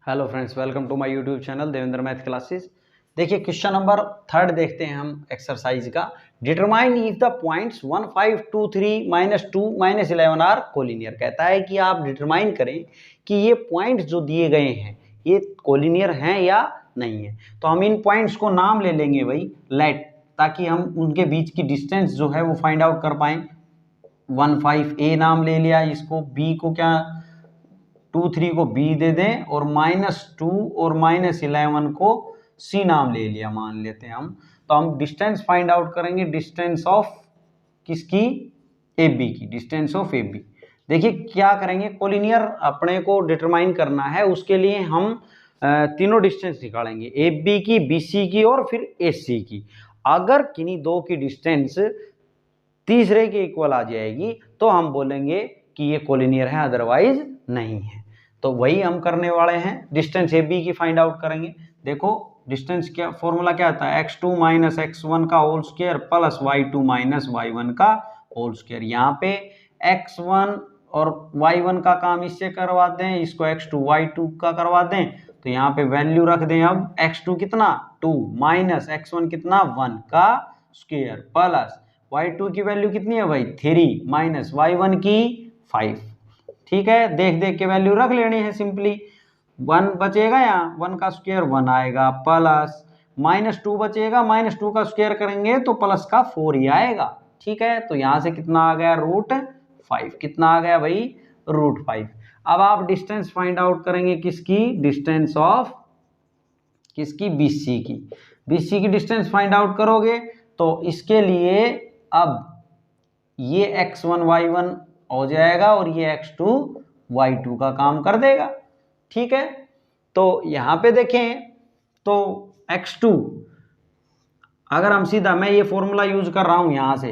Hello friends, welcome to my YouTube channel Devendra math classes. देखिए question number 3 देखते हैं हम एक्सरसाइज का। Determine if the points 1 5 2 3 -2 -11 are collinear. कहता है कि आप डिटरमाइन करें कि ये पॉइंट्स जो दिए गए हैं ये कोलिनियर हैं या नहीं है। तो हम इन पॉइंट्स को नाम ले लेंगे भाई लेट, ताकि हम उनके बीच की डिस्टेंस जो है वो फाइंड आउट कर पाएं। 1 5 ए नाम ले लिया, इसको बी को क्या 2 3 को बी दे दें और -2 और -11 को सी नाम ले लिया मान लेते हैं हम। तो हम डिस्टेंस फाइंड आउट करेंगे, डिस्टेंस ऑफ किसकी, ए बी की, डिस्टेंस ऑफ ए बी। देखिए क्या करेंगे, कोलिनियर अपने को डिटरमाइन करना है, उसके लिए हम तीनों डिस्टेंस निकालेंगे, ए बी की, बी सी की और फिर ए सी की। अगर किन्हीं दो की डिस्टेंस तीसरे के इक्वल आ जाएगी तो हम बोलेंगे कि ये कोलिनियर है, अदरवाइज नहीं है। तो वही हम करने वाले हैं, डिस्टेंस ए बी की फाइंड आउट करेंगे। देखो डिस्टेंस क्या फॉर्मूला क्या आता है, x2 - x1 का whole square plus y2 - y1 का होल स्क्वायर। यहाँ पे x1 और y1 का काम इससे करवा दें, इसको x2 y2 का करवा दें। तो यहाँ पे वैल्यू रख दें, अब x2 कितना 2 माइनस x1 कितना 1 का स्क्वायर प्लस y2 की वैल्यू कितनी है भाई 3 माइनस y1 की 5। ठीक है, देख देख के वैल्यू रख लेनी है सिंपली। 1 बचेगा, यहाँ 1 का स्क्वायर 1 आएगा प्लस -2 बचेगा, -2 का स्क्वायर करेंगे तो प्लस का 4 ही आएगा। ठीक है, तो यहाँ से कितना आ गया √5। कितना आ गया भाई √5। अब आप डिस्टेंस फाइंड आउट करेंगे किसकी, डिस्टेंस ऑफ किसकी, BC की। BC की डिस्टेंस फाइंड आउट करोगे तो इसके लिए अब ये x1 y1 हो जाएगा और ये x2 y2 का काम कर देगा। ठीक है, तो यहां पे देखें तो x2, अगर हम सीधा मैं ये फॉर्मूला यूज कर रहा हूं यहां से,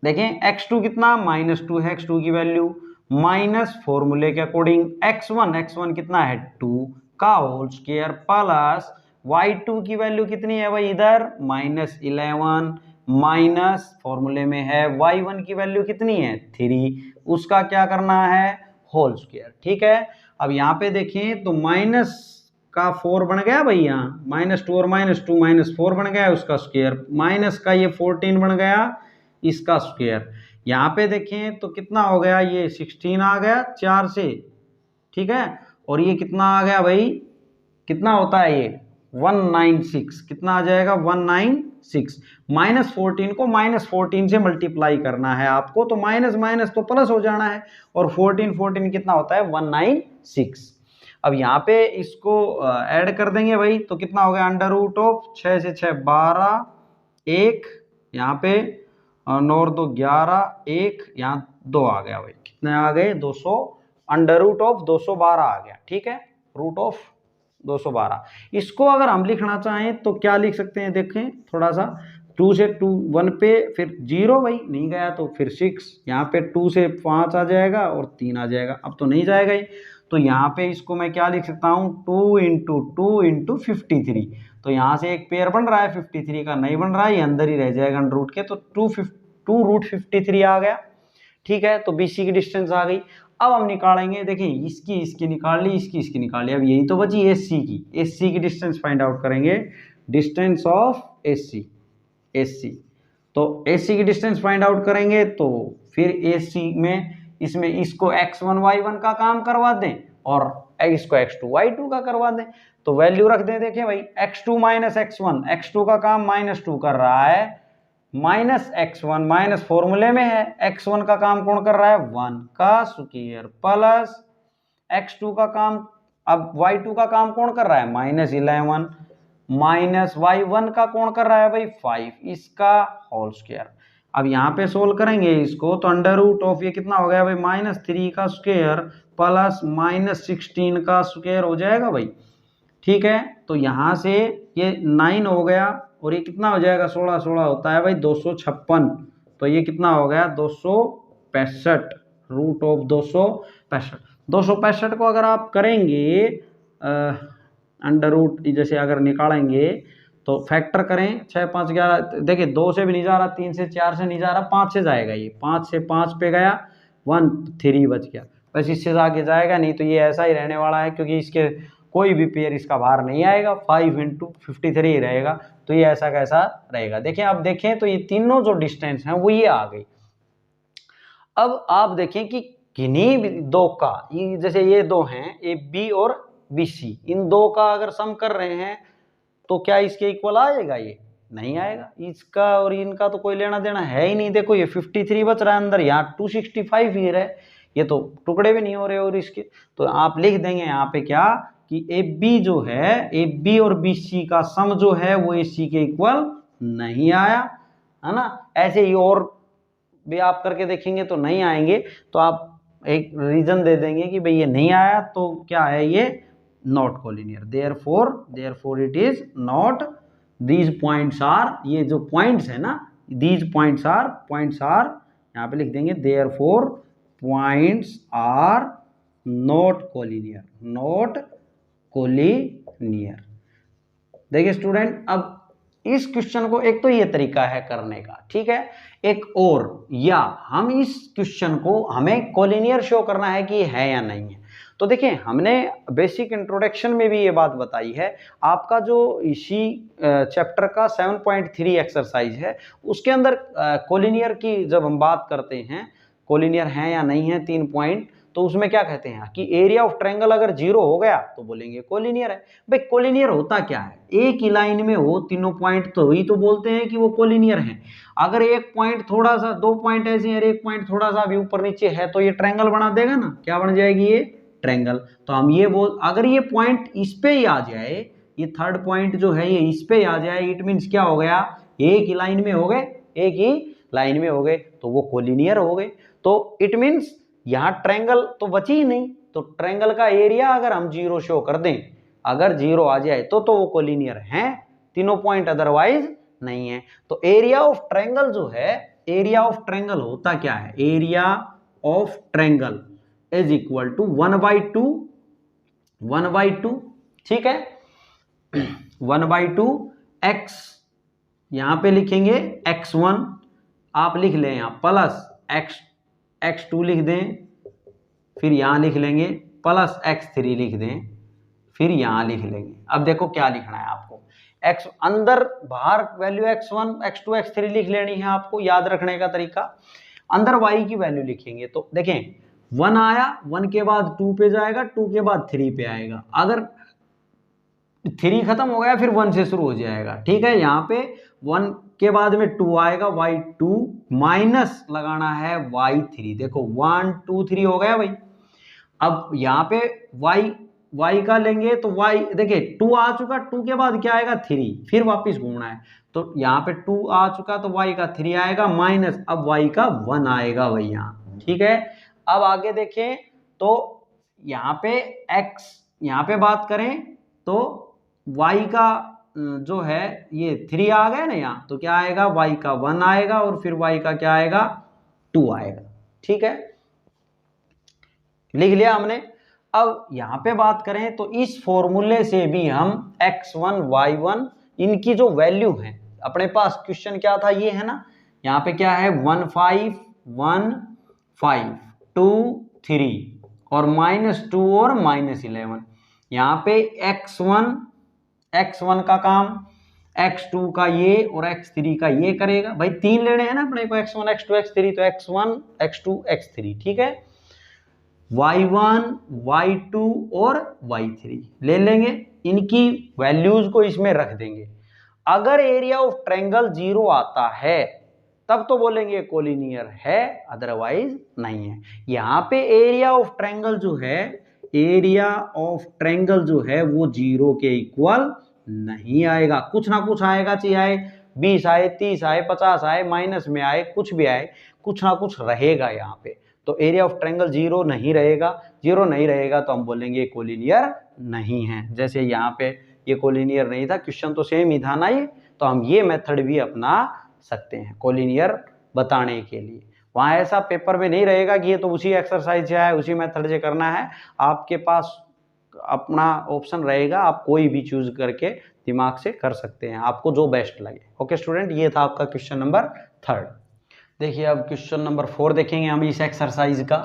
देखें x2 कितना -2 है, x2 की वैल्यू माइनस फॉर्मूले के अकॉर्डिंग x1 कितना है 2 का होल स्क्वायर प्लस y2 की वैल्यू कितनी है भाई इधर -11 माइनस फॉर्मूले में है y1 की वैल्यू कितनी है 3, उसका क्या करना है होल स्क्वायर। ठीक है, अब यहाँ पे देखें तो माइनस का 4 बन गया भाई, यहाँ -2 और -2 -4 बन गया उसका स्क्वायर, माइनस का ये 14 बन गया इसका स्क्वायर। यहाँ पे देखें तो कितना हो गया, ये 16 आ गया 4 से। ठीक है, और ये कितना आ गया भाई, कितना होता है ये 196, कितना आ जाएगा 196। -14 को -14 से मल्टीप्लाई करना है आपको, तो माइनस माइनस तो प्लस हो जाना है, और 14 कितना होता है 196। अब यहाँ पे इसको ऐड कर देंगे भाई, तो कितना हो गया √6 से 6 12, 1 यहाँ पे 9 और 2 11, 1 यहाँ 2 आ गया भाई, कितने आ गए 200, √212 आ गया। ठीक है, √212। इसको अगर हम लिखना चाहें तो क्या लिख सकते हैं, देखें थोड़ा सा, 2 से 2 1 पे फिर 0 भाई नहीं गया तो फिर 6, यहाँ पे 2 से 5 आ जाएगा और 3 आ जाएगा, अब तो नहीं जाएगा ही। तो यहाँ पे इसको मैं क्या लिख सकता हूँ 2 × 2 × 53। तो यहाँ से एक पेयर बन रहा है 53 का, नहीं बन रहा है, ये अंदर ही रह जाएगा √ के, तो 2√53 आ गया। ठीक है, तो BC की डिस्टेंस आ गई। अब हम निकालेंगे, देखिए इसकी निकाल ली, इसकी निकाल ली, अब यही तो बची SC की डिस्टेंस फाइंड आउट करेंगे, डिस्टेंस ऑफ SC। तो SC की डिस्टेंस फाइंड आउट करेंगे तो फिर SC में इसमें इसको x1 y1 का काम करवा दें और इसको x2 y2 का करवा दें। तो वैल्यू रख दें, देखें भाई x2 - x1, x2 का काम -2 कर रहा है, -x1 माइनस फॉर्मूले में है, x1 का काम कौन कर रहा है 1 का स्क्वायर प्लस x2 का काम, अब y2 का काम कौन कर रहा है -11 माइनस y1 का कौन कर रहा है भाई 5, इसका होल स्क्वायर। अब यहाँ पे सोल्व करेंगे इसको तो √, ये कितना हो गया भाई -3 का स्क्वायर प्लस -16 का स्क्वायर हो जाएगा भाई। ठीक है, तो यहाँ से ये 9 हो गया और ये कितना हो जाएगा 16 16 होता है भाई 256, तो ये कितना हो गया 265, √265। 265 को अगर आप करेंगे √ जैसे अगर निकालेंगे तो फैक्टर करें 6 5 11, देखिए 2 से भी नहीं जा रहा, 3 से 4 से नहीं जा रहा, 5 से जाएगा, ये 5 से 5 पे गया 1 3 बच गया, बस इससे आगे जाएगा नहीं, तो ये ऐसा ही रहने वाला है क्योंकि इसके कोई भी पेयर इसका बाहर नहीं आएगा, 5 इंटू 53 रहेगा। तो ये ऐसा कैसा रहेगा। देखें, अब देखें तो ये तीनों जो डिस्टेंस हैं वो ये आ गई। अब आप देखें कि किन्हीं दो का, जैसे ये दो हैं ए बी और बी सी, इन दो का अगर सम कर रहे हैं तो क्या इसके इक्वल आएगा? ये नहीं आएगा। इसका और इनका तो कोई लेना देना है ही नहीं। देखो ये 53 बच रहा है अंदर, यहाँ 265 ही है, ये तो टुकड़े भी नहीं हो रहे। और इसके तो आप लिख देंगे यहाँ पे क्या कि ए बी जो है, ए बी और बी सी का सम जो है वो ए सी के इक्वल नहीं आया, है ना। ऐसे ही और भी आप करके देखेंगे तो नहीं आएंगे, तो आप एक रीजन दे देंगे कि भाई ये नहीं आया तो क्या है, ये not collinear, therefore it is not. These points are, ये जो पॉइंट्स है ना, दीज पॉइंट्स आर यहाँ पे लिख देंगे therefore points are not collinear. देखिए स्टूडेंट, अब इस क्वेश्चन को, एक तो ये तरीका है करने का, ठीक है, एक और, या हम इस क्वेश्चन को हमें कोलिनियर शो करना है कि है या नहीं है। तो देखिए, हमने बेसिक इंट्रोडक्शन में भी ये बात बताई है। आपका जो इसी चैप्टर का 7.3 एक्सरसाइज है, उसके अंदर कोलिनियर की जब हम बात करते हैं, कोलिनियर है या नहीं है 3 पॉइंट, तो उसमें क्या कहते हैं कि एरिया ऑफ ट्रायंगल अगर 0 हो गया तो बोलेंगे कोलिनियर है। भाई कोलिनियर होता क्या है? एक ही लाइन में हो तीनों पॉइंट तो ही तो बोलते हैं कि वो कोलिनियर है। अगर एक पॉइंट थोड़ा सा, 2 पॉइंट ऐसे हैं, एक पॉइंट थोड़ा सा भी ऊपर नीचे है, तो ये ट्रायंगल बना देगा ना। क्या बन जाएगी? ये ट्रायंगल। तो हम ये अगर ये पॉइंट इस पे ही आ जाए, ये थर्ड पॉइंट जो है ये इस पे ही आ जाए, इट मीन्स क्या हो गया, एक ही लाइन में हो गए, एक ही लाइन में हो गए, तो वो कोलिनियर हो गए। तो इट मीन्स यहाँ ट्रायंगल तो बची ही नहीं, तो ट्रायंगल का एरिया अगर हम 0 शो कर दें, अगर 0 आ जाए तो वो कोलिनियर हैं तीनों पॉइंट, अदरवाइज नहीं है। तो एरिया ऑफ ट्रायंगल जो है, एरिया ऑफ ट्रायंगल होता क्या है? Area of triangle is equal to 1/2, ठीक है, 1/2 x, यहां पे लिखेंगे x1, आप लिख लें यहां प्लस x2 लिख दें, फिर यहां लिख लेंगे प्लस x3 लिख दें, फिर यहां लिख लेंगे। अब देखो क्या लिखना है आपको, x अंदर बाहर वैल्यू x1 x2 x3 लिख लेनी है आपको। याद रखने का तरीका, अंदर y की वैल्यू लिखेंगे तो देखें 1 आया, 1 के बाद 2 पे जाएगा, 2 के बाद 3 पे आएगा। अगर 3 खत्म हो गया फिर 1 से शुरू हो जाएगा, ठीक है। यहाँ पे 1 के बाद में 2 आएगा, y2 माइनस लगाना है y3। देखो 1 2 3 हो गया भाई। अब यहाँ पे y का लेंगे तो y, देखिए 2 आ चुका, 2 के बाद क्या आएगा 3, फिर वापस घूमना है, तो यहाँ पे 2 आ चुका तो y का 3 आएगा माइनस, अब y का 1 आएगा भाई यहाँ, ठीक है। अब आगे देखें तो यहाँ पे x, यहाँ पे बात करें तो y का जो है ये 3 आ गया ना यहाँ, तो क्या आएगा, y का 1 आएगा और फिर y का क्या आएगा 2 आएगा, ठीक है, लिख लिया हमने। अब यहाँ पे बात करें तो इस फॉर्मूले से भी हम x1 y1 इनकी जो वैल्यू है, अपने पास क्वेश्चन क्या था, ये है ना, यहाँ पे क्या है 1 5 1 5 2 3 और -2 और -11। यहाँ पे x1 का काम, x2 का ये और x3 का ये करेगा। भाई 3 लेने हैं ना अपने को, x1 x2 x3, तो x1 x2 x3, ठीक है। y1 y2 और y3 ले लेंगे, इनकी वैल्यूज को इसमें रख देंगे। अगर एरिया ऑफ ट्रायंगल 0 आता है तब तो बोलेंगे कोलिनियर है, अदरवाइज नहीं है। यहाँ पे एरिया ऑफ ट्रायंगल जो है, एरिया ऑफ ट्रायंगल जो है वो 0 के इक्वल नहीं आएगा, कुछ ना कुछ आएगा, चाहे 20 आए 30 आए 50 आए, माइनस में आए, कुछ भी आए, कुछ ना कुछ रहेगा यहाँ पे। तो एरिया ऑफ ट्रायंगल 0 नहीं रहेगा, 0 नहीं रहेगा तो हम बोलेंगे कोलिनियर नहीं है। जैसे यहाँ पे ये कोलिनियर नहीं था, क्वेश्चन तो सेम ही था ना ये, तो हम ये मेथड भी अपना सकते हैं कोलिनियर बताने के लिए। वहाँ ऐसा पेपर में नहीं रहेगा कि ये तो उसी एक्सरसाइज से है, उसी मेथड से करना है। आपके पास अपना ऑप्शन रहेगा, आप कोई भी चूज करके दिमाग से कर सकते हैं, आपको जो बेस्ट लगे। ओके स्टूडेंट, ये था आपका क्वेश्चन नंबर 3। देखिए अब क्वेश्चन नंबर 4 देखेंगे हम इस एक्सरसाइज का,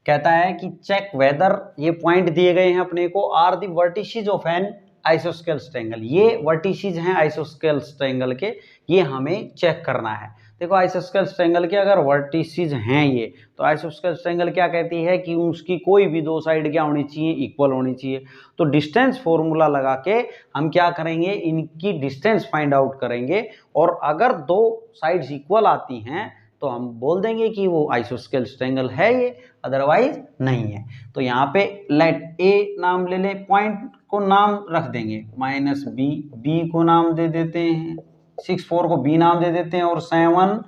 कहता है कि चेक वेदर, ये पॉइंट दिए गए हैं अपने को, are the vertices of an isosceles triangle, ये वर्टिसेस हैं आइसोस्केल्स ट्रायंगल के, ये हमें चेक करना है। देखो आइसोस्केल्स ट्रायंगल के अगर वर्टिसेस हैं ये, तो आइसोस्केल्स ट्रायंगल क्या कहती है कि उसकी कोई भी दो साइड क्या होनी चाहिए, इक्वल होनी चाहिए। तो डिस्टेंस फॉर्मूला लगा के हम क्या करेंगे, इनकी डिस्टेंस फाइंड आउट करेंगे, और अगर दो साइड्स इक्वल आती हैं तो हम बोल देंगे कि वो आइसोस्केल्स ट्रायंगल है ये, अदरवाइज नहीं है। तो यहाँ पे लेट ए नाम ले लें, पॉइंट को नाम रख देंगे माइनस बी, बी को नाम दे देते हैं, 6 4 को बी नाम दे देते हैं, और 7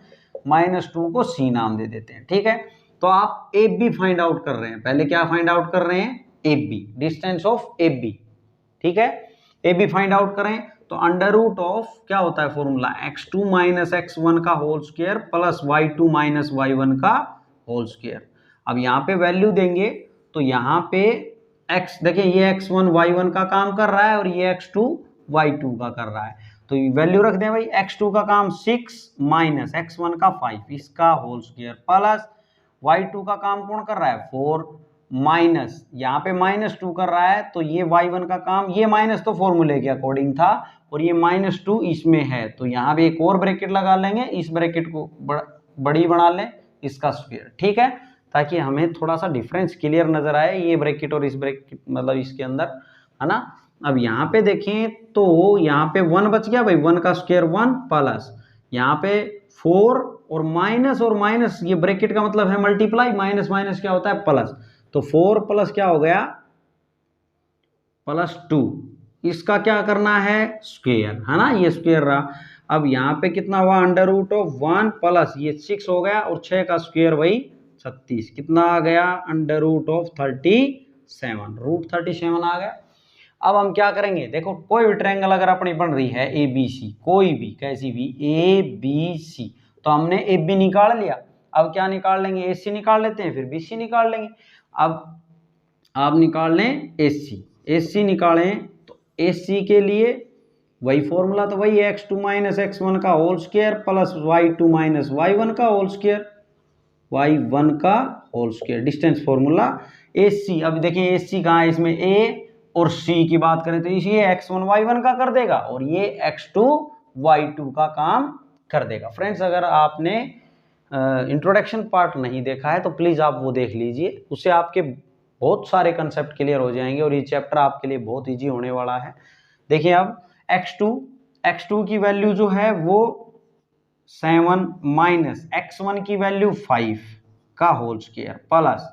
-2 को सी नाम दे देते हैं। ठीक है, तो आप ए बी फाइंड आउट कर रहे हैं, पहले क्या फाइंड आउट कर रहे हैं, A B, distance of A B. ठीक है, ए बी फाइंड आउट करें तो अंडर रूट ऑफ क्या होता है फॉर्मूला, x2 - x1 का whole square plus y2 - y1 का होल स्क्वायर। अब यहाँ पे वैल्यू देंगे तो यहाँ पे x, देखिए ये x1 y1 का काम कर रहा है और ये x2 y2 का कर रहा है, तो वैल्यू रख दें भाई, x2 का काम 6 माइनस x1 का 5 इसका होल स्क्वायर प्लस y2 का काम कौन कर रहा है 4 माइनस यहाँ पे -2 कर रहा है, तो ये y1 का काम, ये माइनस तो फॉर्मूले के अकॉर्डिंग था और ये -2 इसमें है, तो यहाँ पे एक और ब्रैकेट लगा लेंगे, इस ब्रैकेट को बड़ी बना लें, इसका स्क्वायर। ठीक है, ताकि हमें थोड़ा सा डिफरेंस क्लियर नजर आए, ये ब्रैकेट और इस ब्रैकेट मतलब इसके अंदर, है ना। अब यहाँ पे देखें तो यहाँ पे 1 बच गया भाई, 1 का स्क्वायर 1 प्लस यहाँ पे 4 और माइनस, ये ब्रैकेट का मतलब है मल्टीप्लाई, माइनस माइनस क्या होता है प्लस, तो 4 प्लस क्या हो गया +2, इसका क्या करना है स्क्वायर, है ना, ये स्क्वायर रहा। अब यहाँ पे कितना हुआ अंडर रूट ऑफ 1 प्लस ये 6 हो गया और 6 का स्क्वायर वही 36, कितना आ गया अंडर रूट ऑफ 37, रूट 37 आ गया। अब हम क्या करेंगे, देखो कोई भी ट्रायंगल अगर अपनी बन रही है ए बी सी, कोई भी कैसी भी ए बी सी, तो हमने ए बी निकाल लिया, अब क्या निकाल लेंगे, ए सी निकाल लेते हैं, फिर बी सी निकाल लेंगे। अब आप निकाल लें ए सी निकालें तो ए सी के लिए वही फॉर्मूला, तो वही x2 - x1 का whole square plus y2 - y1 का होल स्क्वायर, y1 का होल स्क्वायर, डिस्टेंस फॉर्मूला ए सी। अब देखिए ए सी कहाँ है, इसमें ए और सी की बात करें तो ये x1 y1 का कर देगा और ये x2 y2 का काम कर देगा। फ्रेंड्स अगर आपने इंट्रोडक्शन पार्ट नहीं देखा है तो प्लीज़ आप वो देख लीजिए, उससे आपके बहुत सारे कंसेप्ट क्लियर हो जाएंगे और ये चैप्टर आपके लिए बहुत इजी होने वाला है। देखिए अब x2 की वैल्यू जो है वो 7 माइनस x1 की वैल्यू 5 का होल स्क्वायर प्लस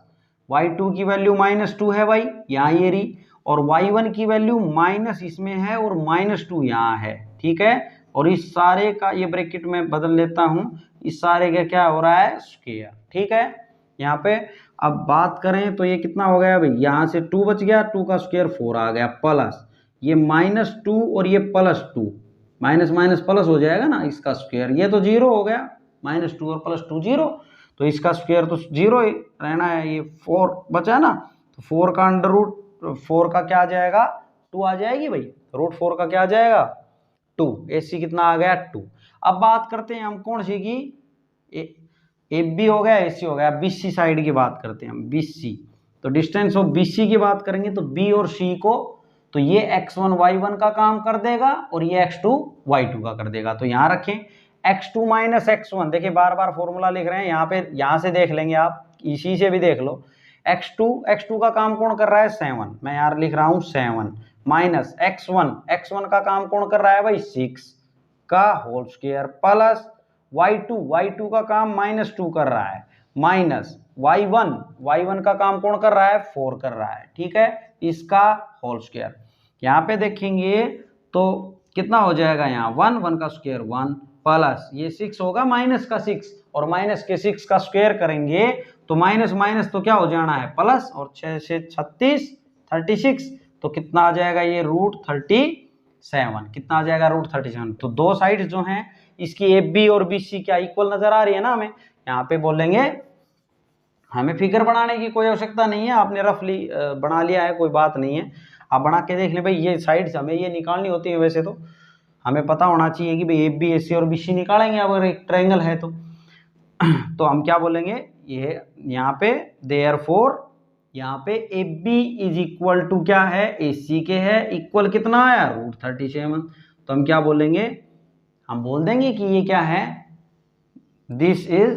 y2 की वैल्यू -2 है भाई, यहाँ ये रही, और y1 की वैल्यू माइनस इसमें है और -2 यहाँ है। ठीक है, और इस सारे का ये ब्रैकेट में बदल लेता हूँ, इस सारे का क्या हो रहा है स्क्वायर। ठीक है, यहाँ पे अब बात करें तो ये कितना हो गया भाई, यहाँ से 2 बच गया, 2 का स्क्वायर 4 आ गया प्लस ये -2 और ये +2, माइनस माइनस प्लस हो जाएगा ना, इसका स्क्वायर, ये तो 0 हो गया, -2 और +2 0, तो इसका स्क्वायर तो 0 ही रहना है, ये 4 बचा ना, तो 4 का अंडर रूट 4 का क्या आ जाएगा 2 आ जाएगी भाई, रूट 4 का क्या आ जाएगा 2, AC कितना आ गया 2। अब बात करते हैं हम कौन सी की, AB हो गया AC हो गया, BC साइड की बात करते हैं हम, BC, तो डिस्टेंस ऑफ BC की बात करेंगे तो B और C को, तो ये x1 y1 का काम कर देगा और ये x2 y2 का कर देगा। तो यहाँ रखें x2 - x1, देखिए बार बार फॉर्मूला लिख रहे हैं यहाँ पे, यहाँ से देख लेंगे आप, इसी से भी देख लो, x2 का काम कौन कर रहा है 7, मैं यार लिख रहा हूँ 7 माइनस x1 का काम कौन कर रहा है भाई 6 का होल स्क्वायर प्लस y2 का काम -2 कर रहा है माइनस y1 का काम कौन कर रहा है 4 कर रहा है। ठीक है, इसका होल स्क्वायर, यहाँ पे देखेंगे तो कितना हो जाएगा, यहाँ 1 का स्क्वायर 1 प्लस ये 6 होगा माइनस का 6 और माइनस के 6 का स्क्वायर करेंगे तो माइनस माइनस तो क्या हो जाना है प्लस, और 6 से 36 36, तो कितना आ जाएगा ये रूट 37, कितना आ जाएगा रूट 37। तो दो साइड जो हैं इसकी AB और BC क्या इक्वल नजर आ रही है ना हमें, यहाँ पे बोलेंगे हमें फिगर बनाने की कोई आवश्यकता नहीं है, आपने रफली बना लिया है कोई बात नहीं है, आप बना के देख लें भाई, ये साइड्स हमें ये निकालनी होती है, वैसे तो हमें पता होना चाहिए कि भाई AB AC और BC निकालेंगे अगर एक ट्रायंगल है तो हम क्या बोलेंगे, ये यहाँ पे देयरफॉर यहाँ पे A B is equal to क्या है, ए सी के है, इक्वल कितना आया √37। तो हम क्या बोलेंगे, हम बोल देंगे कि ये क्या है, this is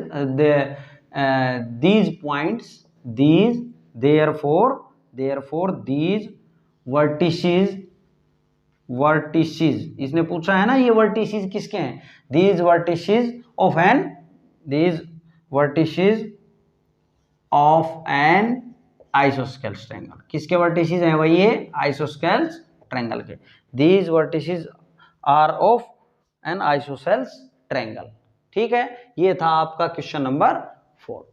these points, these therefore these vertices, इसने पूछा है ना ये वर्टिसेस किसके हैं, these vertices of an isosceles triangle, किसके वर्टिसेस हैं भाई, ये आइसोस्केल्स ट्रायंगल के, these vertices are of an isosceles triangle. ठीक है, ये था आपका क्वेश्चन नंबर 4।